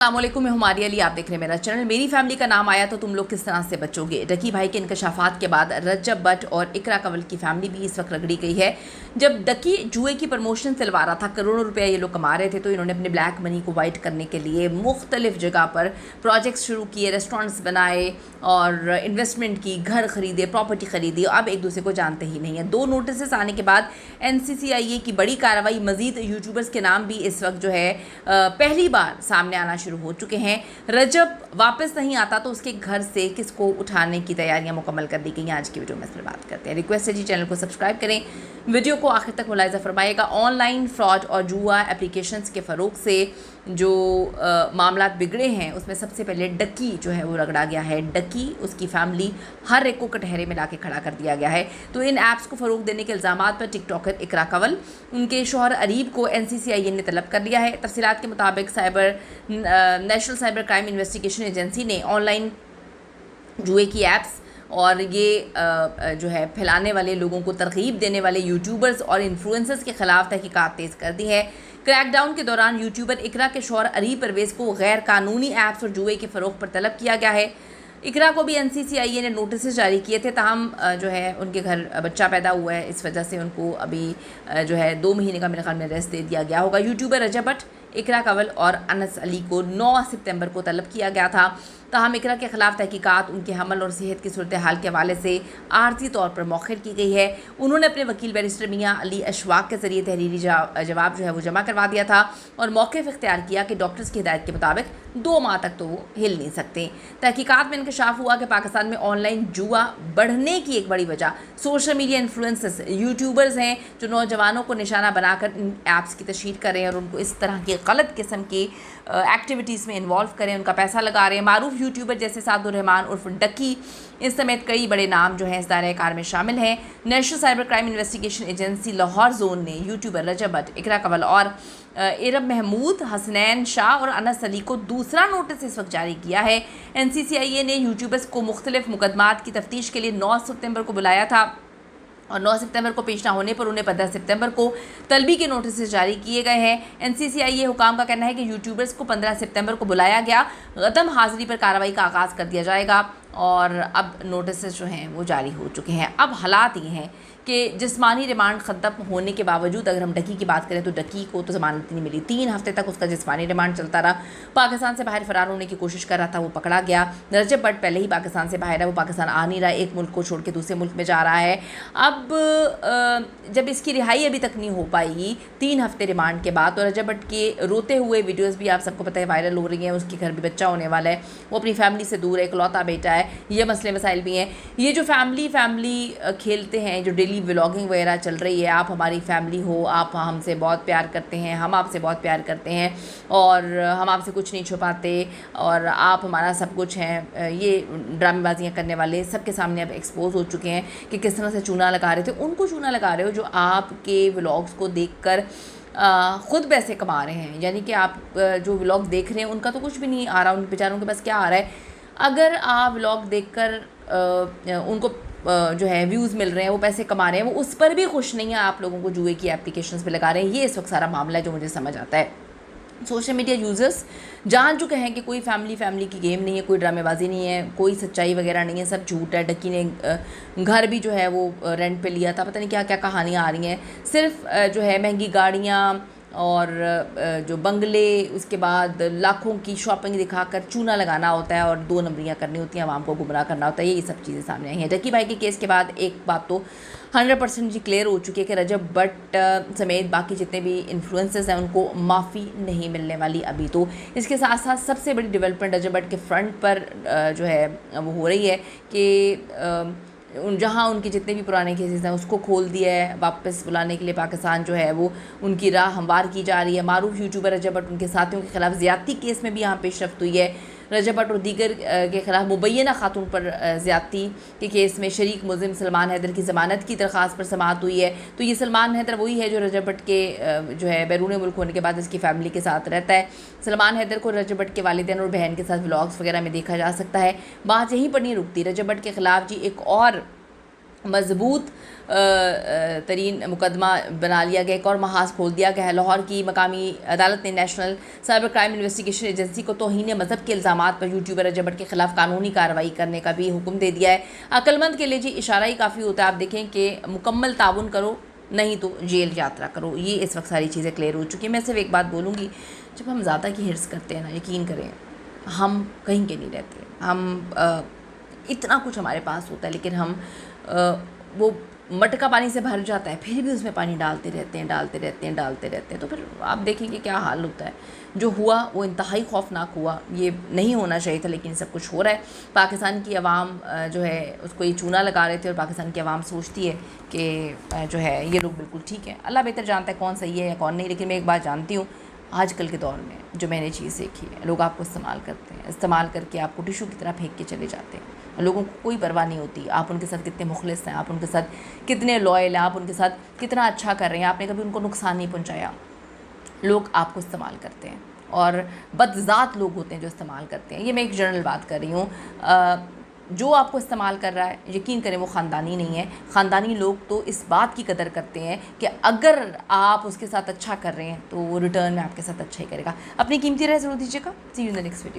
अस्सलामुअलैकुम, मैं हमारी अली, आप देख रहे हैं मेरा चैनल। मेरी फैमिली का नाम आया तो तुम लोग किस तरह से बचोगे। डकी भाई के इंकशाफात के बाद रजब भट्ट और इकरा कंवल की फैमिली भी इस वक्त रगड़ी गई है। जब डकी जुए की प्रमोशन दिलवा रहा था, करोड़ों रुपए ये लोग कमा रहे थे, तो इन्होंने अपने ब्लैक मनी को वाइट करने के लिए मुख्तलिफ जगह पर प्रोजेक्ट्स शुरू किए, रेस्टोरेंट्स बनाए और इन्वेस्टमेंट की, घर खरीदे, प्रॉपर्टी खरीदी। अब एक दूसरे को जानते ही नहीं है। 2 नोटिस आने के बाद NCCIA की बड़ी कार्रवाई, मजीद यूट्यूबर्स के नाम भी इस वक्त जो है पहली बार सामने आना शुरू हो चुके हैं। रजब वापस नहीं आता तो उसके घर से किसको उठाने की तैयारियां मुकम्मल कर दी गई हैं। आज की वीडियो में इस पर बात करते हैं। रिक्वेस्ट है जी, चैनल को सब्सक्राइब करें, वीडियो को आखिर तक मुलाहिजा फरमाइएगा। ऑनलाइन फ्रॉड और जुआ एप्लीकेशंस के फ़रोग से जो मामलात बिगड़े हैं, उसमें सबसे पहले डकी जो है वो रगड़ा गया है। डकी, उसकी फैमिली, हर एक को कटहरे में लाके खड़ा कर दिया गया है। तो इन ऐप्स को फ़रोग देने के इल्ज़ामात पर टिकटॉकर इकरा कंवल, उनके शौहर अरीब को NCCIA ने तलब कर लिया है। तफसीलात के मुताबिक national cyber crime investigation agency ने ऑनलाइन जुए की ऐप्स और ये जो है फैलाने वाले, लोगों को तरगीब देने वाले यूट्यूबर्स और इन्फ्लुएंसर्स के ख़िलाफ़ तहकीकात तेज़ कर दी है। क्रैकडाउन के दौरान यूट्यूबर इकरा के शौहर अरीब परवेज़ को गैर कानूनी ऐप्स और जुए के फ़रोग पर तलब किया गया है। इकरा को भी NCCIA ने नोटिस जारी किए थे, ताहम जो है उनके घर बच्चा पैदा हुआ है, इस वजह से उनको अभी जो है 2 महीने का मेरे ख्याल में रेस्ट दे दिया गया होगा। यूट्यूबर रजब भट्ट, इकरा कंवल और अनस अली को 9 सितंबर को तलब किया गया था। ताहम इकरा के ख़िलाफ़ तहकीकात, उनके हमल और सेहत की सूरत हाल के हवाले से आर्जी तौर पर मौखिर की गई है। उन्होंने अपने वकील बैरिस्टर मियाँ अली अशवाक के ज़रिए तहरीरी जवाब जो है वो जमा करवा दिया था और मौक़िफ़ इख्तियार किया कि डॉक्टर्स की हिदायत के मुताबिक 2 माह तक तो वो हिल नहीं सकते। तहकीकात में इंकशाफ हुआ कि पाकिस्तान में ऑनलाइन जुआ बढ़ने की एक बड़ी वजह सोशल मीडिया इन्फ्लुएंसर्स, यूट्यूबर्स हैं, जो नौजवानों को निशाना बनाकर इन ऐप्स की तशहीर कर रहे हैं और उनको इस तरह की गलत किस्म की एक्टिविटीज़ में इन्वॉल्व करें, उनका पैसा लगा रहे हैं। मारूफ यूट्यूबर जैसे सादुर रहमान उर्फ डकी, इस समेत कई बड़े नाम जो हैं इस दायरे कार में शामिल हैं। National cyber crime investigation agency Lahore zone ने यूट्यूबर रजब भट्ट, इकरा कंवल और इरब महमूद, हसनैन शाह और अनस अली को दूसरा नोटिस इस वक्त जारी किया है। NCCIA ने यूट्यूबर्स को मुख्तलिफ मुकदमात की तफ्तीश के लिए 9 सितंबर को बुलाया था और 9 सितंबर को पेश ना होने पर उन्हें 15 सितंबर को तलबी के नोटिस जारी किए गए हैं। NCCIA हुकाम का कहना है कि यूट्यूबर्स को 15 सितंबर को बुलाया गया, गदम हाजिरी पर कार्रवाई का आगाज़ कर दिया जाएगा और अब नोटिस जो हैं वो जारी हो चुके हैं। अब हालात ये हैं कि जिस्मानी रिमांड ख़त्म होने के बावजूद अगर हम डकी की बात करें तो डकी को तो ज़मानत नहीं मिली। 3 हफ्ते तक उसका जिस्मानी रिमांड चलता रहा। पाकिस्तान से बाहर फ़रार होने की कोशिश कर रहा था, वो पकड़ा गया। रजब भट्ट पहले ही पाकिस्तान से बाहर है, वो पाकिस्तान आ नहीं रहा, एक मुल्क को छोड़ के दूसरे मुल्क में जा रहा है। अब जब इसकी रिहाई अभी तक नहीं हो पाएगी 3 हफ्ते रिमांड के बाद, तो रजब भट्ट के रोते हुए वीडियोज़ भी आप सबको पता है वायरल हो रही हैं। उसके घर भी बच्चा होने वाला है, वो अपनी फैमिली से दूर है, इकलौता बेटा है, ये मसले मसाइल भी हैं। ये जो फैमिली खेलते हैं, जो डेली व्लॉगिंग वगैरह चल रही है, आप हमारी फैमिली हो, आप हमसे बहुत प्यार करते हैं, हम आपसे बहुत प्यार करते हैं और हम आपसे कुछ नहीं छुपाते और आप हमारा सब कुछ हैं, ये ड्रामेबाजियाँ करने वाले सबके सामने अब एक्सपोज हो चुके हैं कि किस तरह से चूना लगा रहे थे। उनको चूना लगा रहे हो जो आपके व्लॉग्स को देखकर ख़ुद पैसे कमा रहे हैं। यानी कि आप जो व्लॉग देख रहे हैं उनका तो कुछ भी नहीं आ रहा, उन बेचारों के पास क्या आ रहा है। अगर आप व्लॉग देखकर उनको जो है व्यूज़ मिल रहे हैं, वो पैसे कमा रहे हैं, वो उस पर भी खुश नहीं है, आप लोगों को जुए की एप्लीकेशंस पे लगा रहे हैं। ये इस वक्त सारा मामला है जो मुझे समझ आता है। सोशल मीडिया यूज़र्स जान चुके हैं कि कोई फैमिली की गेम नहीं है, कोई ड्रामेबाजी नहीं है, कोई सच्चाई वगैरह नहीं है, सब झूठ है। डकी ने घर भी जो है वो रेंट पे लिया था, पता नहीं क्या क्या कहानियाँ आ रही हैं। सिर्फ जो है महंगी गाड़ियाँ और जो बंगले, उसके बाद लाखों की शॉपिंग दिखाकर चूना लगाना होता है और 2 नंबरियाँ करनी होती हैं, आवाम को गुमराह करना होता है। ये सब चीज़ें सामने आई हैं। डकी भाई के केस के बाद एक बात तो 100% जी क्लियर हो चुकी है कि रजब भट्ट समेत बाकी जितने भी इन्फ्लुएंसर्स हैं उनको माफ़ी नहीं मिलने वाली अभी तो। इसके साथ साथ सबसे बड़ी डेवलपमेंट रजब भट्ट के फ्रंट पर जो है वो हो रही है कि जहाँ उनके जितने भी पुराने केसेस हैं उसको खोल दिया है, वापस बुलाने के लिए पाकिस्तान जो है वो उनकी राह हमवार की जा रही है। मारूफ यूट्यूबर रजब भट्ट, उनके साथियों के खिलाफ ज़्यादती केस में भी यहाँ पेशरफ्त हुई है। रजब भट्ट और दीगर के खिलाफ मुबैना खातून पर ज़्यादती के केस में शरीक मुलज़िम सलमान हैदर की ज़मानत की दरख्वास्त पर समाअत हुई है। तो ये सलमान हैदर वही है जो रजब भट्ट के जो है बैरून मुल्क होने के बाद इसकी फ़ैमिली के साथ रहता है। सलमान हैदर को रजब भट्ट के वालिदैन और बहन के साथ व्लॉग्स वगैरह में देखा जा सकता है। बात यहीं पर नहीं रुकती। रजब भट्ट के ख़िलाफ़ जी एक और मजबूत तरीन मुकदमा बना लिया गया, एक और महाज खोल दिया गया है। लाहौर की मकामी अदालत ने national cyber crime investigation agency को तौहीन मज़हब के इल्ज़ामात पर यूट्यूबर रजब बट के खिलाफ कानूनी कार्रवाई करने का भी हुक्म दे दिया है। अक्लमंद के लिए जी इशारा ही काफ़ी होता है। आप देखें कि मुकम्मल ताउन करो, नहीं तो जेल यात्रा करो। ये इस वक्त सारी चीज़ें क्लियर हो चुकी हैं। मैं सिर्फ एक बात बोलूँगी, जब हम ज़्यादा की हिर्स करते हैं ना, यकीन करें हम कहीं के नहीं रहते। हम इतना कुछ हमारे पास होता है, लेकिन हम वो मटका पानी से भर जाता है, फिर भी उसमें पानी डालते रहते हैं। तो फिर आप देखेंगे क्या हाल होता है। जो हुआ वो इंतहाई खौफनाक हुआ, ये नहीं होना चाहिए था, लेकिन सब कुछ हो रहा है। पाकिस्तान की आवाम जो है उसको ये चूना लगा रहे थे, और पाकिस्तान की आवाम सोचती है कि जो है ये लोग बिल्कुल ठीक है। अल्लाह बेहतर जानता है कौन सही है या कौन नहीं। लेकिन मैं एक बात जानती हूँ, आजकल के दौर में जो मैंने चीज़ देखी है, लोग आपको इस्तेमाल करते हैं, इस्तेमाल करके आपको टिशू की तरह फेंक के चले जाते हैं। लोगों को कोई परवाह नहीं होती आप उनके साथ कितने मुखलिस हैं, आप उनके साथ कितने लॉयल हैं, आप उनके साथ कितना अच्छा कर रहे हैं, आपने कभी उनको नुकसान नहीं पहुंचाया। लोग आपको इस्तेमाल करते हैं, और बदज़ात लोग होते हैं जो इस्तेमाल करते हैं। ये मैं एक जनरल बात कर रही हूँ। जो आपको इस्तेमाल कर रहा है, यकीन करें वो ख़ानदानी नहीं है। ख़ानदानी लोग तो इस बात की कदर करते हैं कि अगर आप उसके साथ अच्छा कर रहे हैं तो वो रिटर्न में आपके साथ अच्छा ही करेगा। अपनी कीमती राय ज़रूर दीजिएगा। See you in the next video.